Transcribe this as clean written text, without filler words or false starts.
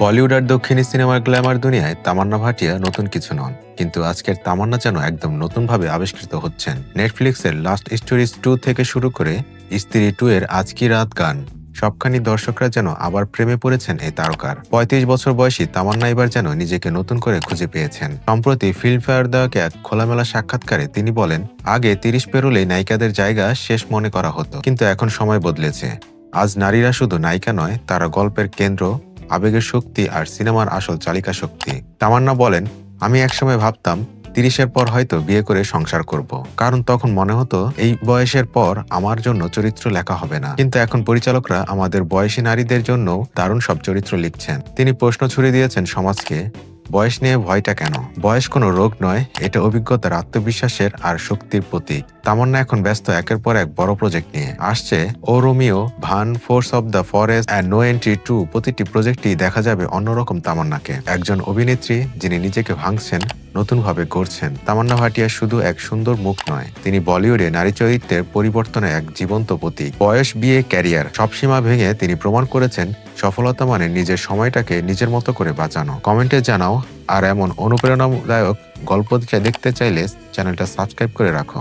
বলিউড আর দক্ষিণী সিনেমার গ্ল্যামার দুনিয়ায় তামান্না ভাটিয়া নতুন কিছু নন, কিন্তু আজকের তামান্না যেন একদম নতুনভাবে আবিষ্কৃত হচ্ছেন। নেটফ্লিক্সের লাস্ট স্টোরিজ 2 থেকে শুরু করে স্ত্রী 2 এর আজ কি রাত গান, সবখানি দর্শকরা যেন আবার প্রেমে পড়েছেন এই তারকার। ৩৫ বছর বয়সী তামান্না এবার যেন নিজেকে নতুন করে খুঁজে পেয়েছেন। সম্প্রতি ফিল্মফেয়ার দেওয়াকে এক খোলামেলা সাক্ষাৎকারে তিনি বলেন, আগে ৩০ পেরোলেই নায়িকাদের জায়গা শেষ মনে করা হতো, কিন্তু এখন সময় বদলেছে। আজ নারীরা শুধু নায়িকা নয়, তারা গল্পের কেন্দ্র, আবেগের শক্তি আর সিনেমার আসল চালিকা শক্তি। তামান্না বলেন, আমি একসময় ভাবতাম ৩০-এর পর হয়তো বিয়ে করে সংসার করব, কারণ তখন মনে হতো এই বয়সের পর আমার জন্য চরিত্র লেখা হবে না। কিন্তু এখন পরিচালকরা আমাদের বয়সী নারীদের জন্য দারুণ সব চরিত্র লিখছেন। তিনি প্রশ্ন ছুড়ে দিয়েছেন সমাজকে, বয়স নিয়ে ভয়টা কেন? বয়স কোনো রোগ নয়, এটা অভিজ্ঞতার, আত্মবিশ্বাসের আর শক্তির প্রতীক। তামান্না এখন ব্যস্ত একের পর এক বড় প্রজেক্ট নিয়ে। আসছে O Romeo, Vaan, force of the forest and no entry 2। প্রতিটি প্রজেক্টই দেখা যাবে অন্যরকম তামান্নাকে, একজন অভিনেত্রী যিনি নিজেকে ভাঙছেন, নতুনভাবে গড়ছেন। তামান্না ভাটিয়া শুধু এক সুন্দর মুখ নয়, তিনি বলিউডে নারী চরিত্রের পরিবর্তনের এক জীবন্ত প্রতীক। বয়স, বিয়ে, ক্যারিয়ার সব সীমা ভেঙে তিনি প্রমাণ করেছেন সফলতা মানে নিজের সময়টাকে নিজের মতো করে বাঁচানো। কমেন্টে জানাও, আর এমন অনুপ্রেরণাদায়ক গল্প দেখতে চাইলে চ্যানেলটা সাবস্ক্রাইব করে রাখো।